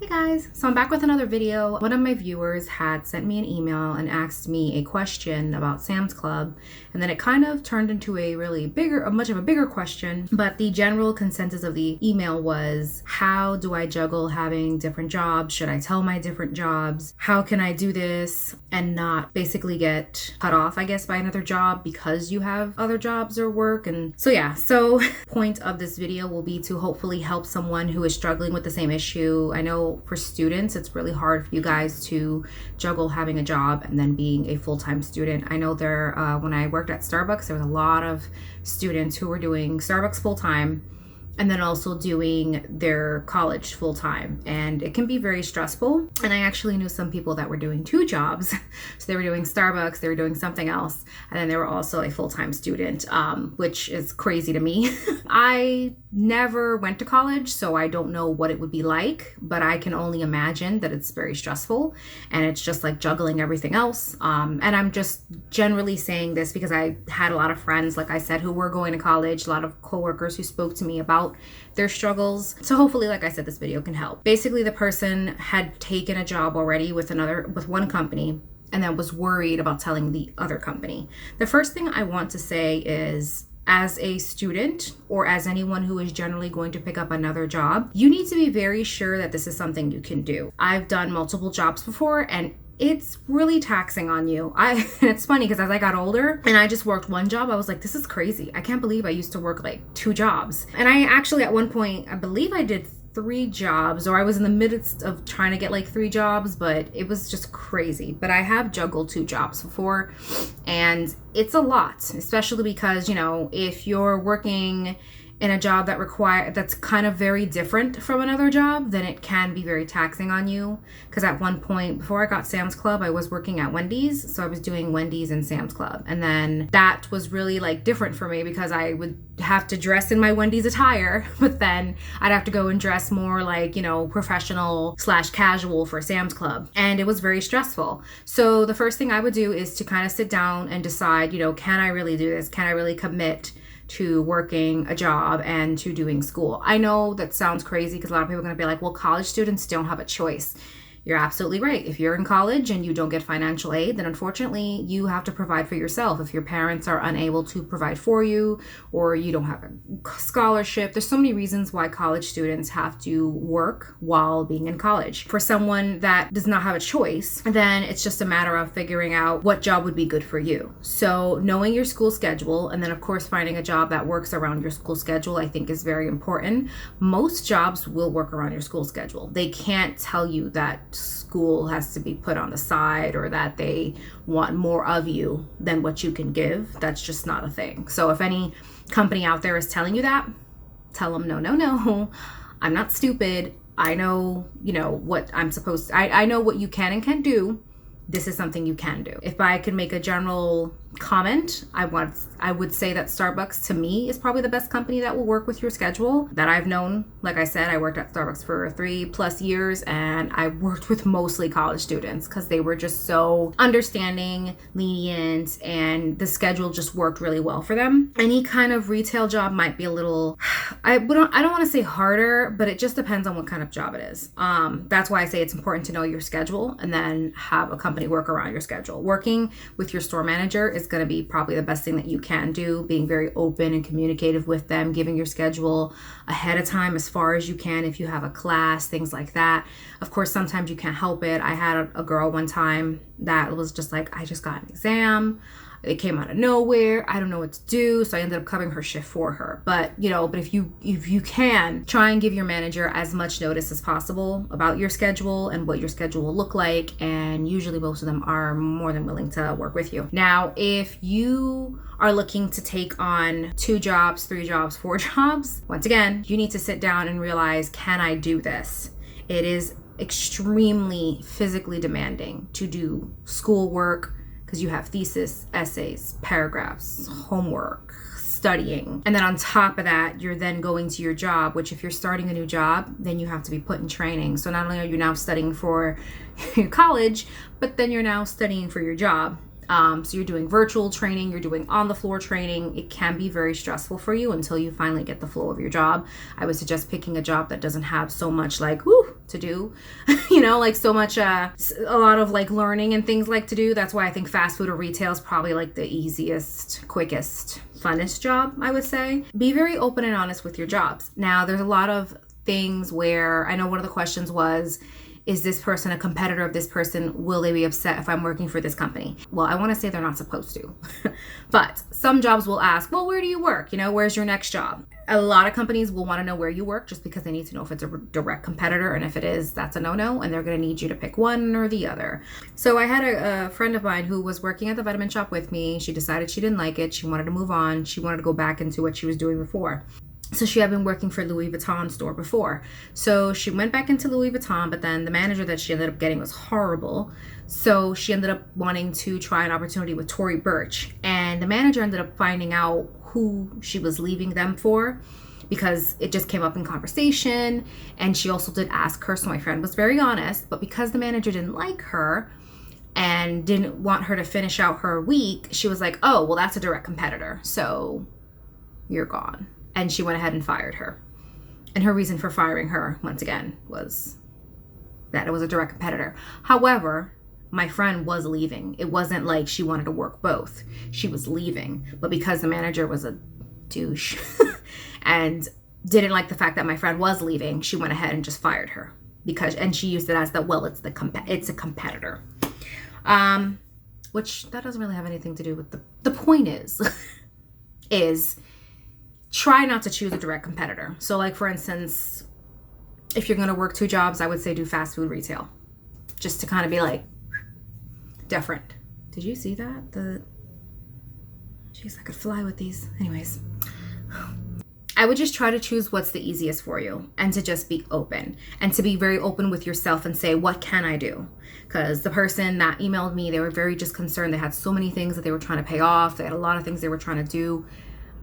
Hey guys, so I'm back with another video. One of my viewers had sent me an email and asked me a question about Sam's Club, and then it kind of turned into much of a bigger question, but the general consensus of the email was, how do I juggle having different jobs? Should I tell my different jobs? How can I do this and not basically get cut off, I guess, by another job because you have other jobs or work? And so point of this video will be to hopefully help someone who is struggling with the same issue. I know for students, it's really hard for you guys to juggle having a job and then being a full-time student. I know when I worked at Starbucks, there was a lot of students who were doing Starbucks full-time and then also doing their college full-time, and it can be very stressful. And I actually knew some people that were doing two jobs. So they were doing Starbucks, they were doing something else, and then they were also a full-time student, which is crazy to me. I never went to college, so I don't know what it would be like, but I can only imagine that it's very stressful, and it's just like juggling everything else. And I'm just generally saying this because I had a lot of friends, like I said, who were going to college, a lot of coworkers who spoke to me about their struggles. So hopefully, like I said, this video can help. Basically, the person had taken a job already with one company and then was worried about telling the other company. The first thing I want to say is, as a student or as anyone who is generally going to pick up another job, you need to be very sure that this is something you can do. I've done multiple jobs before, and it's really taxing on you. It's funny because as I got older and I just worked one job, I was like, this is crazy. I can't believe I used to work like two jobs. And I actually, at one point, I believe I did three jobs, or I was in the midst of trying to get like three jobs, but it was just crazy. But I have juggled two jobs before, and it's a lot, especially because, if you're working in a job that's kind of very different from another job, then it can be very taxing on you. Because at one point, before I got Sam's Club, I was working at Wendy's. So I was doing Wendy's and Sam's Club. And then that was really like different for me because I would have to dress in my Wendy's attire, but then I'd have to go and dress more like, professional/casual for Sam's Club. And it was very stressful. So the first thing I would do is to kind of sit down and decide, can I really do this? Can I really commit to working a job and to doing school? I know that sounds crazy because a lot of people are going to be like, well, college students don't have a choice. You're absolutely right. If you're in college and you don't get financial aid, then unfortunately you have to provide for yourself. If your parents are unable to provide for you, or you don't have a scholarship, there's so many reasons why college students have to work while being in college. For someone that does not have a choice, then it's just a matter of figuring out what job would be good for you. So knowing your school schedule, and then of course finding a job that works around your school schedule, I think is very important. Most jobs will work around your school schedule. They can't tell you that school has to be put on the side or that they want more of you than what you can give. That's just not a thing. So if any company out there is telling you that, tell them no. I'm not stupid. I know, what I'm supposed to, I know what you can and can't do. This is something you can do. If I could make a general comment, I would say that Starbucks to me is probably the best company that will work with your schedule that I've known. Like I said, I worked at Starbucks for 3+ years, and I worked with mostly college students because they were just so understanding, lenient, and the schedule just worked really well for them. Any kind of retail job might be a little, I don't want to say harder, but it just depends on what kind of job it is. That's why I say it's important to know your schedule and then have a company work around your schedule. Working with your store manager is going to be probably the best thing that you can do, being very open and communicative with them, giving your schedule ahead of time as far as you can if you have a class, things like that. Of course, sometimes you can't help it. I had a girl one time that was just like, I just got an exam. It came out of nowhere. I don't know what to do. So I ended up covering her shift for her. But if you can, try and give your manager as much notice as possible about your schedule and what your schedule will look like. And usually most of them are more than willing to work with you. Now, if you are looking to take on 2 jobs, 3 jobs, 4 jobs, once again, you need to sit down and realize, can I do this? It is extremely physically demanding to do schoolwork, because you have thesis, essays, paragraphs, homework, studying. And then on top of that, you're then going to your job, which if you're starting a new job, then you have to be put in training. So not only are you now studying for your college, but then you're now studying for your job. So you're doing virtual training, you're doing on the floor training. It can be very stressful for you until you finally get the flow of your job. I would suggest picking a job that doesn't have so much like to do, like so much, a lot of like learning and things like to do. That's why I think fast food or retail is probably like the easiest, quickest, funnest job, I would say. Be very open and honest with your jobs. Now, there's a lot of things where I know one of the questions was, is this person a competitor of this person? Will they be upset if I'm working for this company? Well, I want to say they're not supposed to. But some jobs will ask, well, where do you work? Where's your next job? A lot of companies will want to know where you work just because they need to know if it's a direct competitor. And if it is, that's a no-no. And they're going to need you to pick one or the other. So I had a friend of mine who was working at the vitamin shop with me. She decided she didn't like it. She wanted to move on. She wanted to go back into what she was doing before. So she had been working for Louis Vuitton store before. So she went back into Louis Vuitton, but then the manager that she ended up getting was horrible. So she ended up wanting to try an opportunity with Tory Burch. And the manager ended up finding out who she was leaving them for because it just came up in conversation. And she also did ask her, so my friend was very honest. But because the manager didn't like her and didn't want her to finish out her week, she was like, oh, well, that's a direct competitor. So you're gone. And she went ahead and fired her. And her reason for firing her, once again, was that it was a direct competitor. However, my friend was leaving. It wasn't like she wanted to work both. She was leaving. But because the manager was a douche and didn't like the fact that my friend was leaving, she went ahead and just fired her. And she used it as it's a competitor. Which that doesn't really have anything to do with the point is try not to choose a direct competitor. So like, for instance, if you're going to work two jobs, I would say do fast food retail, just to kind of be like different. Did you see that? Jeez, I could fly with these. Anyways, I would just try to choose what's the easiest for you and to just be open and to be very open with yourself and say, what can I do? Because the person that emailed me, they were very just concerned. They had so many things that they were trying to pay off. They had a lot of things they were trying to do.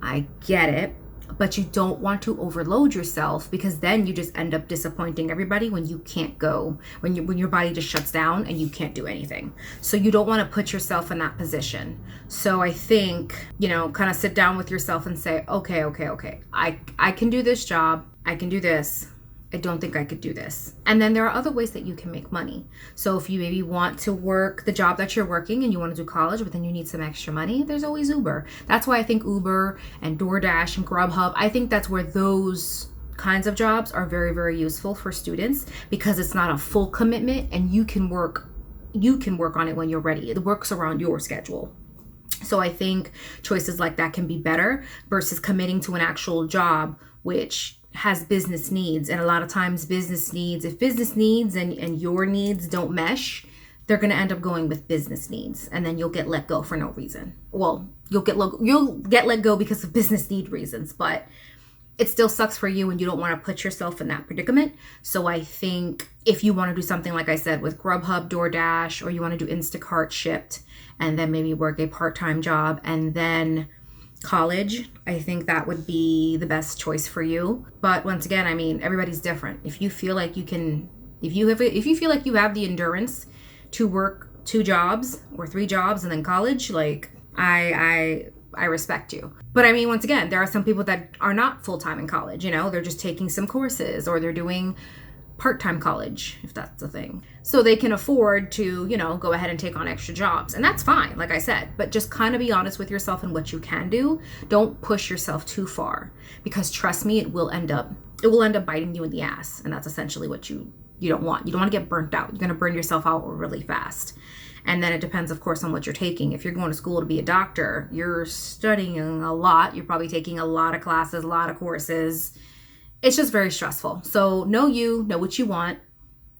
I get it, but you don't want to overload yourself because then you just end up disappointing everybody when you can't go, when your body just shuts down and you can't do anything. So you don't want to put yourself in that position. So I think, kind of sit down with yourself and say, okay. I can do this job. I can do this. I don't think I could do this. And then there are other ways that you can make money. So if you maybe want to work the job that you're working and you want to do college, but then you need some extra money, there's always Uber. That's why I think Uber and DoorDash and Grubhub, I think that's where those kinds of jobs are very, very useful for students because it's not a full commitment and you can work on it when you're ready. It works around your schedule. So I think choices like that can be better versus committing to an actual job, which has business needs. And a lot of times if business needs and your needs don't mesh, they're going to end up going with business needs. And then you'll get let go for no reason. Well, you'll get let go because of business need reasons, but it still sucks for you and you don't want to put yourself in that predicament. So I think if you want to do something, like I said, with Grubhub, DoorDash, or you want to do Instacart Shipped and then maybe work a part-time job and then college, I think that would be the best choice for you. But once again, I mean, everybody's different. If you feel like you feel like you have the endurance to work 2 jobs or 3 jobs and then college, like I respect you. But I mean, once again, there are some people that are not full-time in college, they're just taking some courses or they're doing part-time college, if that's a thing. So they can afford to, go ahead and take on extra jobs. And that's fine, like I said, but just kind of be honest with yourself and what you can do. Don't push yourself too far because trust me, it will end up biting you in the ass. And that's essentially what you don't want. You don't want to get burnt out. You're going to burn yourself out really fast. And then it depends, of course, on what you're taking. If you're going to school to be a doctor, you're studying a lot. You're probably taking a lot of classes, a lot of courses. It's just very stressful. So know what you want.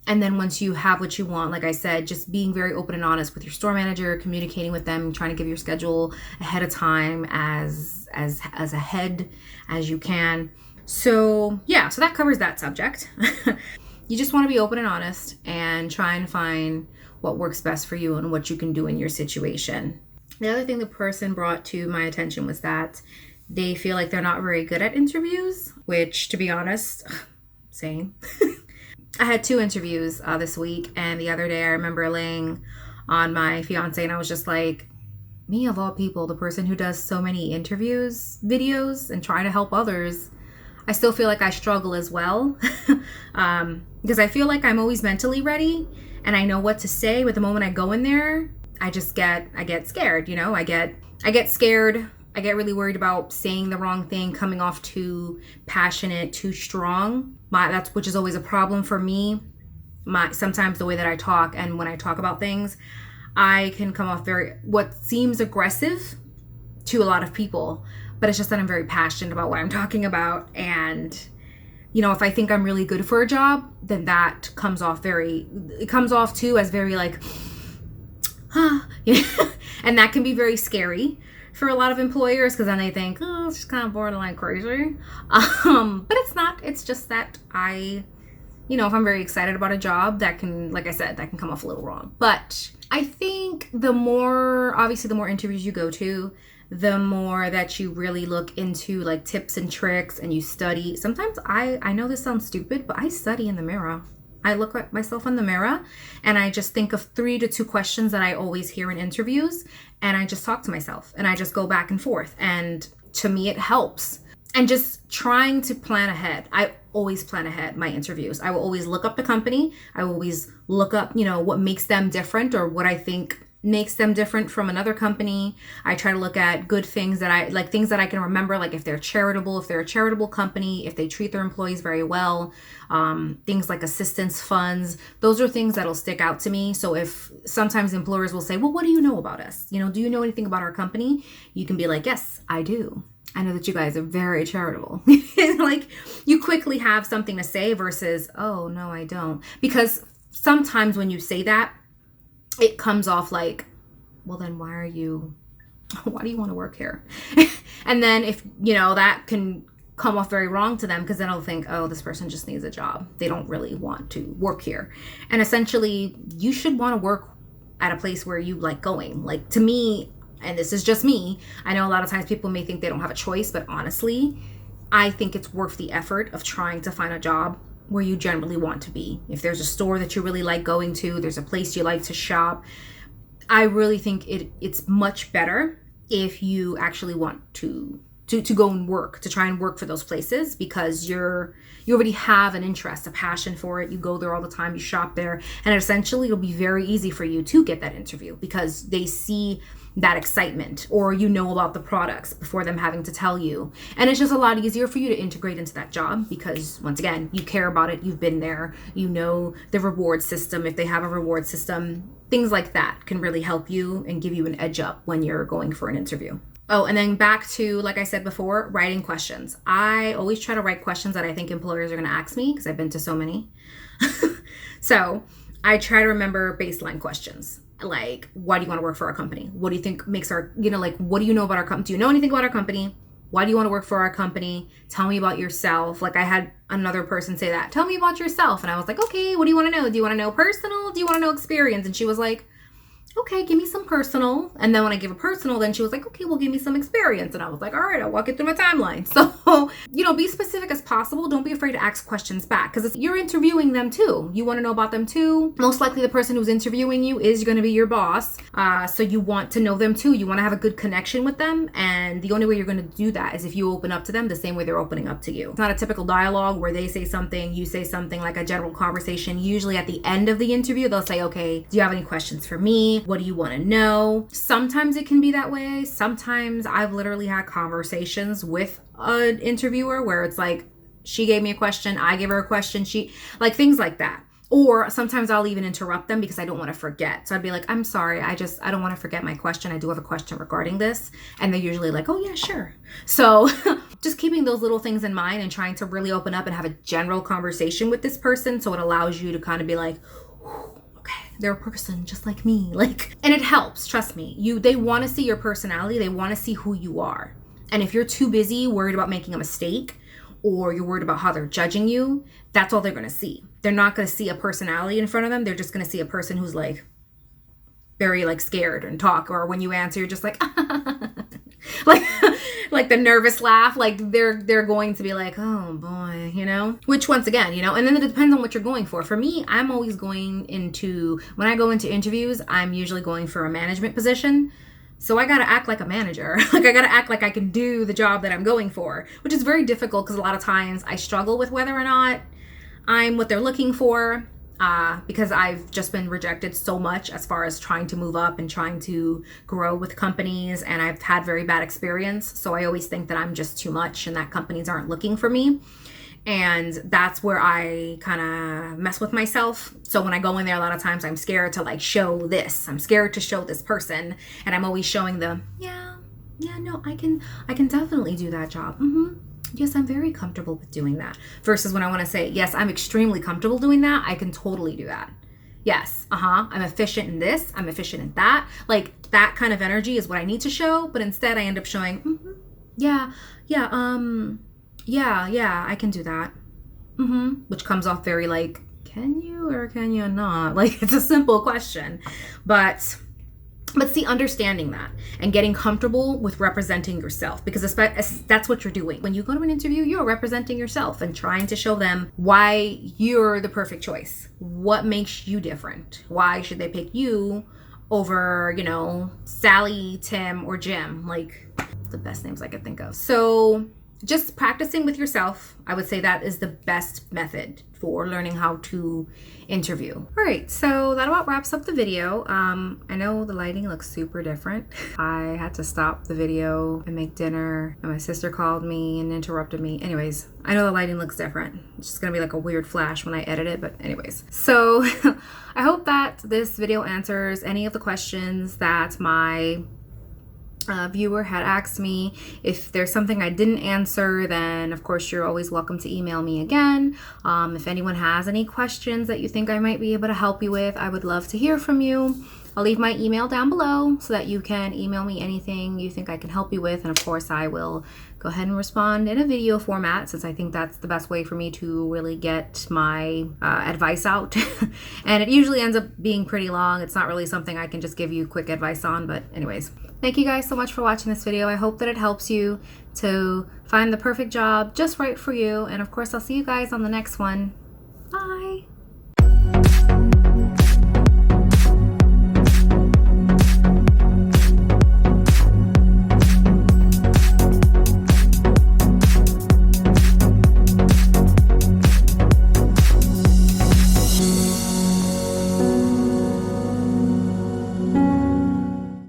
And then once you have what you want, like I said, just being very open and honest with your store manager, communicating with them, trying to give your schedule ahead of time as ahead as you can. So yeah, so that covers that subject. You just want to be open and honest and try and find what works best for you and what you can do in your situation. The other thing the person brought to my attention was that they feel like they're not very good at interviews, which, to be honest, same. I had 2 interviews this week, and the other day I remember laying on my fiance and I was just like, me of all people, the person who does so many interviews, videos, and try to help others, I still feel like I struggle as well. Because I feel like I'm always mentally ready and I know what to say, but the moment I go in there, I get scared, you know? I get scared. I get really worried about saying the wrong thing, coming off too passionate, too strong. Which is always a problem for me. Sometimes the way that I talk, and when I talk about things, I can come off what seems aggressive to a lot of people, but it's just that I'm very passionate about what I'm talking about. And, you know, if I think I'm really good for a job, then that comes off too as very like, and that can be very scary for a lot of employers, because then they think, oh, it's just kind of borderline crazy. But it's not. It's just that if I'm very excited about a job, that can, like I said, that can come off a little wrong. But I think the more interviews you go to, the more that you really look into like tips and tricks and you study. Sometimes I know this sounds stupid, but I study in the mirror. I look at myself in the mirror and I just think of 3 to 2 questions that I always hear in interviews, and I just talk to myself and I just go back and forth. And to me, it helps. And just trying to plan ahead. I always plan ahead my interviews. I will always look up the company. I will always look up, what makes them different, or what I think makes them different from another company. I try to look at good things things that I can remember, like if they're charitable, if they're a charitable company, if they treat their employees very well, things like assistance funds. Those are things that'll stick out to me. So if sometimes employers will say, well, what do you know about us? Do you know anything about our company? You can be like, yes, I do. I know that you guys are very charitable. Like, you quickly have something to say versus, oh, no, I don't. Because sometimes when you say that, it comes off like, well, then why do you want to work here? And then if, that can come off very wrong to them, because then I'll think, oh, this person just needs a job. They don't really want to work here. And essentially, you should want to work at a place where you like going. Like, to me, and this is just me, I know a lot of times people may think they don't have a choice, but honestly, I think it's worth the effort of trying to find a job where you generally want to be. If there's a store that you really like going to, there's a place you like to shop, I really think it's much better if you actually want to go and work, to try and work for those places, because you already have an interest, a passion for it. You go there all the time, you shop there, and essentially it'll be very easy for you to get that interview because they see that excitement, or about the products before them having to tell you. And it's just a lot easier for you to integrate into that job because, once again, you care about it, you've been there, the reward system, if they have a reward system, things like that can really help you and give you an edge up when you're going for an interview. Oh, and then back to, like I said before, writing questions. I always try to write questions that I think employers are going to ask me because I've been to so many. So I try to remember baseline questions. Like, why do you want to work for our company? What do you think makes our, what do you know about our company? Do you know anything about our company? Why do you want to work for our company? Tell me about yourself. Like, I had another person say that. Tell me about yourself. And I was like, okay, what do you want to know? Do you want to know personal? Do you want to know experience? And she was like, okay, give me some personal. And then when I give a personal, then she was like, okay, well, give me some experience. And I was like, all right, I'll walk you through my timeline. So, be specific as possible. Don't be afraid to ask questions back because you're interviewing them too. You want to know about them too. Most likely the person who's interviewing you is going to be your boss. So you want to know them too. You want to have a good connection with them. And the only way you're going to do that is if you open up to them the same way they're opening up to you. It's not a typical dialogue where they say something, you say something, like a general conversation. Usually at the end of the interview, they'll say, okay, do you have any questions for me? What do you want to know? Sometimes it can be that way. Sometimes I've literally had conversations with an interviewer where it's like, she gave me a question, I gave her a question, things like that. Or sometimes I'll even interrupt them because I don't want to forget. So I'd be like, I'm sorry, I don't want to forget my question. I do have a question regarding this. And they're usually like, oh yeah, sure. So just keeping those little things in mind and trying to really open up and have a general conversation with this person. So it allows you to kind of be like, okay, they're a person just like me. And it helps, trust me. They want to see your personality. They want to see who you are. And if you're too busy worried about making a mistake, or you're worried about how they're judging you, that's all they're going to see. They're not going to see a personality in front of them. They're just going to see a person who's very scared and talk. Or when you answer, you're just like, like the nervous laugh. They're going to be like, oh boy, which once again, and then it depends on what you're going for. For me, I'm always when I go into interviews, I'm usually going for a management position. So I got to act like a manager. Like I got to act like I can do the job that I'm going for, which is very difficult because a lot of times I struggle with whether or not I'm what they're looking for, because I've just been rejected so much as far as trying to move up and trying to grow with companies, and I've had very bad experience. So I always think that I'm just too much and that companies aren't looking for me. And that's where I kind of mess with myself. So when I go in there, a lot of times I'm scared to like show this. I'm scared to show this person, and I'm always showing them, yeah, no, I can definitely do that job. Yes, I'm very comfortable with doing that. Versus when I want to say, yes, I'm extremely comfortable doing that. I can totally do that. Yes, I'm efficient in this. I'm efficient in that. Like that kind of energy is what I need to show. But instead, I end up showing, yeah, I can do that. Which comes off very like, can you or can you not? Like it's a simple question, but see, understanding that and getting comfortable with representing yourself, because that's what you're doing. When you go to an interview, you're representing yourself and trying to show them why you're the perfect choice. What makes you different? Why should they pick you over, Sally, Tim, or Jim? Like the best names I could think of. So just practicing with yourself, I would say that is the best method for learning how to interview. All right, so that about wraps up the video. I know the lighting looks super different. I had to stop the video and make dinner, and my sister called me and interrupted me. Anyways, I know the lighting looks different. It's just gonna be like a weird flash when I edit it, but anyways. So I hope that this video answers any of the questions that my viewer had asked me. If there's something I didn't answer, then of course you're always welcome to email me again. If anyone has any questions that you think I might be able to help you with, I would love to hear from you. I'll leave my email down below so that you can email me anything you think I can help you with, and of course I will go ahead and respond in a video format, since I think that's the best way for me to really get my advice out. And it usually ends up being pretty long. It's not really something I can just give you quick advice on, but anyways. Thank you guys so much for watching this video. I hope that it helps you to find the perfect job just right for you. And of course, I'll see you guys on the next one. Bye.